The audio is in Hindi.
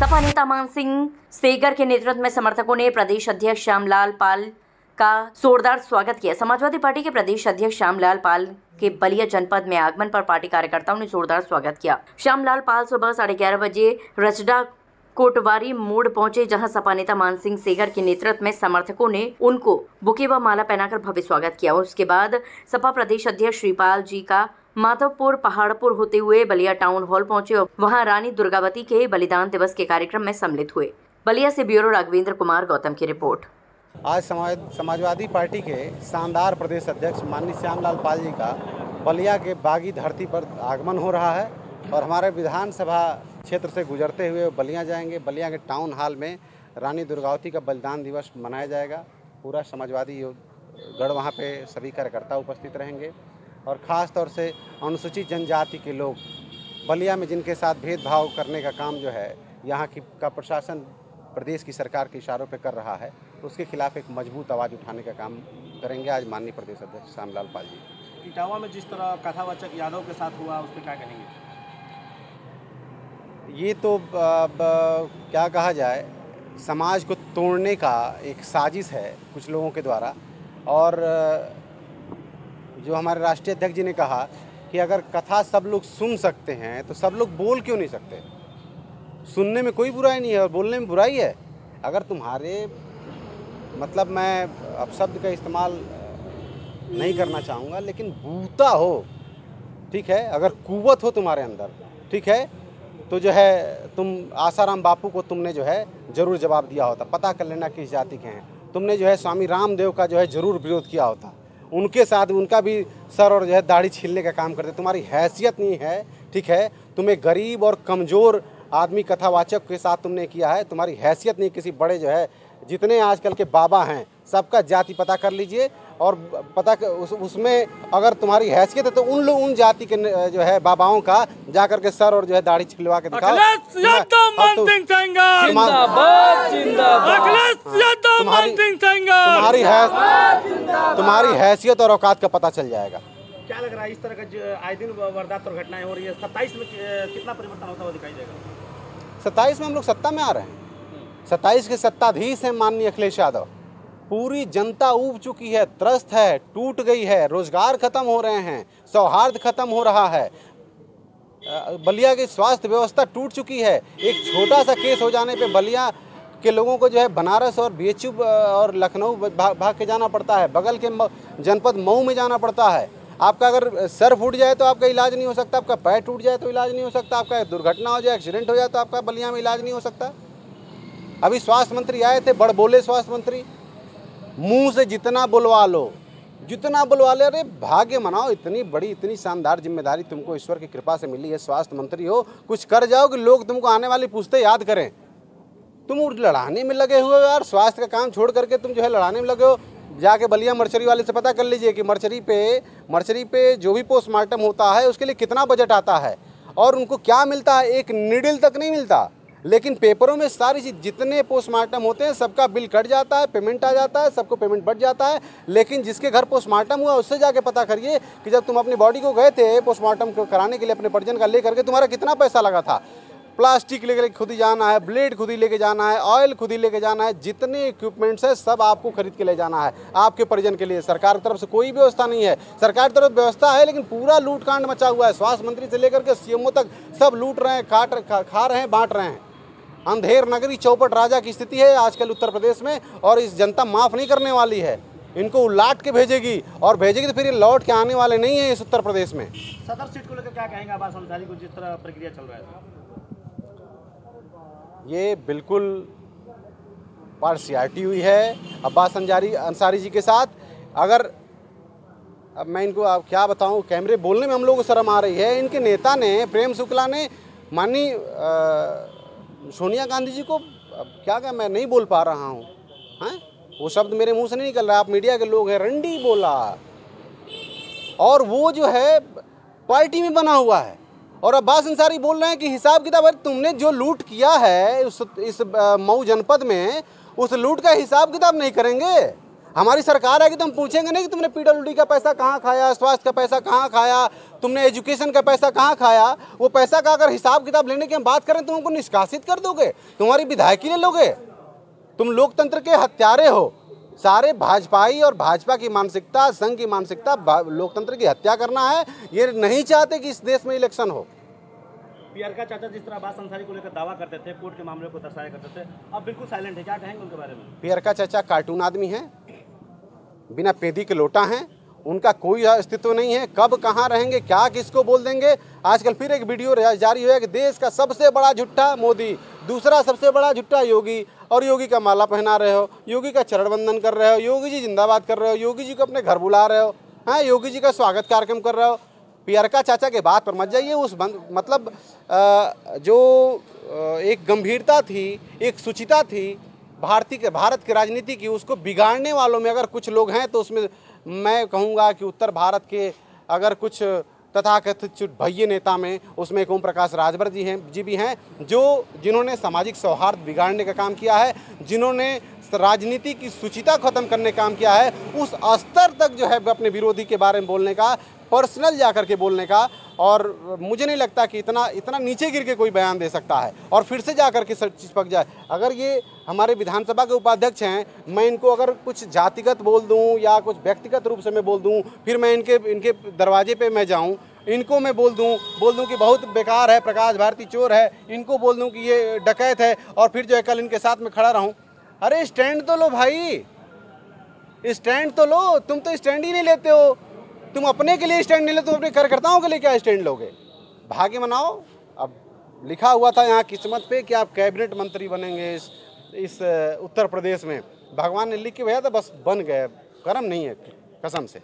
सपा नेता मान सिंह सेगर के नेतृत्व में समर्थकों ने प्रदेश अध्यक्ष श्यामलाल पाल का जोरदार स्वागत किया। समाजवादी पार्टी के प्रदेश अध्यक्ष श्यामलाल पाल के बलिया जनपद में आगमन पर पार्टी कार्यकर्ताओं ने जोरदार स्वागत किया। श्यामलाल पाल सुबह 11:30 बजे रचडा कोटवारी मोड़ पहुंचे, जहां सपा नेता मान सिंह सेगर के नेतृत्व में समर्थकों ने उनको बुके व माला पहनाकर भव्य स्वागत किया। उसके बाद सपा प्रदेश अध्यक्ष श्रीपाल जी का माधवपुर पहाड़पुर होते हुए बलिया टाउन हॉल पहुंचे और वहां रानी दुर्गावती के बलिदान दिवस के कार्यक्रम में सम्मिलित हुए। बलिया से ब्यूरो राघवेंद्र कुमार गौतम की रिपोर्ट। आज समाजवादी पार्टी के शानदार प्रदेश अध्यक्ष माननीय श्यामलाल पाल जी का बलिया के बागी धरती पर आगमन हो रहा है और हमारे विधानसभा क्षेत्र से गुजरते हुए बलिया जाएंगे। बलिया के टाउन हॉल में रानी दुर्गावती का बलिदान दिवस मनाया जाएगा। पूरा समाजवादी गढ़ वहाँ पे सभी कार्यकर्ता उपस्थित रहेंगे और ख़ास तौर से अनुसूचित जनजाति के लोग बलिया में जिनके साथ भेदभाव करने का काम जो है यहाँ का प्रशासन प्रदेश की सरकार के इशारों पे कर रहा है, उसके खिलाफ एक मजबूत आवाज़ उठाने का काम करेंगे आज माननीय प्रदेश अध्यक्ष श्यामलाल पाल जी। इटावा में जिस तरह कथावाचक यादव के साथ हुआ, उस पर क्या कहेंगे? ये तो क्या कहा जाए, समाज को तोड़ने का एक साजिश है कुछ लोगों के द्वारा। और जो हमारे राष्ट्रीय अध्यक्ष जी ने कहा कि अगर कथा सब लोग सुन सकते हैं तो सब लोग बोल क्यों नहीं सकते। सुनने में कोई बुराई नहीं है और बोलने में बुराई है। अगर तुम्हारे मतलब मैं अब शब्द का इस्तेमाल नहीं करना चाहूँगा, लेकिन बूता हो, ठीक है, अगर कुव्वत हो तुम्हारे अंदर, ठीक है, तो जो है तुम आसाराम बापू को तुमने जो है ज़रूर जवाब दिया होता। पता कर लेना किस जाति के हैं। तुमने जो है स्वामी रामदेव का जो है ज़रूर विरोध किया होता। उनके साथ उनका भी सर और जो है दाढ़ी छीलने का काम करते। तुम्हारी हैसियत नहीं है, ठीक है, तुम्हें गरीब और कमज़ोर आदमी कथावाचक के साथ तुमने किया है। तुम्हारी हैसियत नहीं किसी बड़े जो है, जितने आजकल के बाबा हैं सबका जाति पता कर लीजिए और उसमें अगर तुम्हारी हैसियत है तो उन जाति के जो है बाबाओं का जाकर के सर और जो है दाढ़ी छिलवा के दिखाओ। तुम्हारी हैसियत और औकात का पता चल जाएगा। क्या लग रहा है इस तरह का आए दिन वारदात और घटनाएं हो रही है, 27 में कितना परिवर्तन होता हुआ दिखाई देगा? 27 में हम लोग सत्ता में आ रहे हैं। 27 के सत्ताधीश हैं माननीय अखिलेश यादव। पूरी जनता ऊब चुकी है, त्रस्त है, टूट गई है, रोजगार खत्म हो रहे हैं, सौहार्द खत्म हो रहा है, बलिया की स्वास्थ्य व्यवस्था टूट चुकी है। एक छोटा सा केस हो जाने पे बलिया के लोगों को जो है बनारस और बीएचयू और लखनऊ भाग के जाना पड़ता है, बगल के जनपद मऊ में जाना पड़ता है। आपका अगर सर फूट जाए तो आपका इलाज नहीं हो सकता, आपका पैर टूट जाए तो इलाज नहीं हो सकता, आपका दुर्घटना हो जाए, एक्सीडेंट हो जाए तो आपका बलिया में इलाज नहीं हो सकता। अभी स्वास्थ्य मंत्री आए थे, बड़ बोले स्वास्थ्य मंत्री, मुंह से जितना बुलवा लो, जितना बुलवा ले। अरे भाग्य मनाओ, इतनी बड़ी इतनी शानदार जिम्मेदारी तुमको ईश्वर की कृपा से मिली है, स्वास्थ्य मंत्री हो, कुछ कर जाओ कि लोग तुमको आने वाली पुश्ते याद करें। तुम लड़ाने में लगे हुए हो यार, स्वास्थ्य का काम छोड़ करके तुम जो है लड़ाने में लगे हो। जाके बलिया मर्चरी वाले से पता कर लीजिए कि मर्चरी पे जो भी पोस्टमार्टम होता है उसके लिए कितना बजट आता है और उनको क्या मिलता है। एक नीडल तक नहीं मिलता, लेकिन पेपरों में सारी चीज़ जितने पोस्टमार्टम होते हैं सबका बिल कट जाता है, पेमेंट आ जाता है, सबको पेमेंट बढ़ जाता है। लेकिन जिसके घर पोस्टमार्टम हुआ उससे जाके पता करिए कि जब तुम अपनी बॉडी को गए थे पोस्टमार्टम को कराने के लिए अपने परिजन का ले करके, तुम्हारा कितना पैसा लगा था। प्लास्टिक लेकर खुद ही जाना है, ब्लेड खुद ही लेके जाना है, ऑयल खुद ही लेके जाना है, जितने इक्विपमेंट्स है सब आपको खरीद के ले जाना है आपके परिजन के लिए। सरकार की तरफ से कोई व्यवस्था नहीं है। सरकार की तरफ व्यवस्था है लेकिन पूरा लूट कांड मचा हुआ है। स्वास्थ्य मंत्री से लेकर के सीएमओ तक सब लूट रहे हैं, खा रहे हैं, बांट रहे हैं। अंधेर नगरी चौपट राजा की स्थिति है आजकल उत्तर प्रदेश में और इस जनता माफ़ नहीं करने वाली है। इनको उलाट के भेजेगी और भेजेगी तो फिर ये लौट के आने वाले नहीं है इस उत्तर प्रदेश में। सदर सीट को लेकर क्या कहेंगे अब्बास अंसारी को, जिस तरह प्रक्रिया चल रहा है? ये बिल्कुल पार्शियलिटी हुई है अब्बास अंसारी जी के साथ। अगर अब मैं इनको आप क्या बताऊं, कैमरे बोलने में हम लोगों को शर्म आ रही है। इनके नेता ने प्रेम शुक्ला ने माननीय सोनिया गांधी जी को क्या कहा, मैं नहीं बोल पा रहा हूँ, हैं वो शब्द मेरे मुंह से नहीं निकल रहा, आप मीडिया के लोग हैं, रंडी बोला। और वो जो है पार्टी में बना हुआ है और अब्बास अंसारी बोल रहे हैं कि हिसाब किताब तुमने जो लूट किया है इस मऊ जनपद में, उस लूट का हिसाब किताब नहीं करेंगे। हमारी सरकार है कि तुम पूछेंगे नहीं कि तुमने पीडब्ल्यूडी का पैसा कहाँ खाया, स्वास्थ्य का पैसा कहाँ खाया, तुमने एजुकेशन का पैसा कहाँ खाया। वो पैसा का अगर हिसाब किताब लेने की हम बात करें तो हमको निष्कासित कर दोगे, तुम्हारी विधायकी ले लोगे। तुम लोकतंत्र के हत्यारे हो। सारे भाजपाई और भाजपा की मानसिकता, संघ की मानसिकता लोकतंत्र की हत्या करना है। ये नहीं चाहते कि इस देश में इलेक्शन हो। पीआरका चाचा जिस तरह आवास अंसारी को लेकर दावा करते थे, कोर्ट के मामले को दर्शाया करते थे, अब बिल्कुल साइलेंट है, क्या कहेंगे उनके बारे में? पीआरका चाचा कार्टून आदमी हैं, बिना पेदी के लोटा हैं, उनका कोई अस्तित्व नहीं है। कब कहाँ रहेंगे, क्या किसको बोल देंगे। आजकल फिर एक वीडियो जारी हुआ है कि देश का सबसे बड़ा झुट्टा मोदी, दूसरा सबसे बड़ा झुट्टा योगी, और योगी का माला पहना रहे हो, योगी का चरण वंदन कर रहे हो, योगी जी जिंदाबाद कर रहे हो, योगी जी को अपने घर बुला रहे हो, हाँ, योगी जी का स्वागत कार्यक्रम कर रहे हो। पीआरका चाचा के बात पर मत जाइए। उस मतलब जो एक गंभीरता थी, एक शुचिता थी भारत की राजनीति की, उसको बिगाड़ने वालों में अगर कुछ लोग हैं तो उसमें मैं कहूँगा कि उत्तर भारत के अगर कुछ तथाकथित भव्य नेता में उसमें एक ओम प्रकाश राजभर जी भी हैं, जिन्होंने सामाजिक सौहार्द बिगाड़ने का काम किया है, जिन्होंने राजनीति की शुचिता खत्म करने का काम किया है। उस स्तर तक जो है अपने विरोधी के बारे में बोलने का, पर्सनल जाकर के बोलने का, और मुझे नहीं लगता कि इतना नीचे गिर के कोई बयान दे सकता है और फिर से जाकर के सब चीज़ पक जाए। अगर ये हमारे विधानसभा के उपाध्यक्ष हैं, मैं इनको अगर कुछ जातिगत बोल दूं या कुछ व्यक्तिगत रूप से मैं बोल दूं, फिर मैं इनके दरवाजे पे मैं जाऊं, इनको मैं बोल दूं कि बहुत बेकार है, प्रकाश भारती चोर है, इनको बोल दूं कि ये डकैत है, और फिर जो है कल इनके साथ में खड़ा रहूं। अरे स्टैंड तो लो भाई, स्टैंड तो लो। तुम तो स्टैंड ही नहीं लेते हो। तुम अपने के लिए स्टैंड नहीं लेते, तुम अपने कार्यकर्ताओं के लिए क्या स्टैंड लोगे? भाग्य मनाओ। अब लिखा हुआ था यहाँ किस्मत पे कि आप कैबिनेट मंत्री बनेंगे इस उत्तर प्रदेश में। भगवान ने लिख के भेजा था, बस बन गए। कर्म नहीं है, कसम से।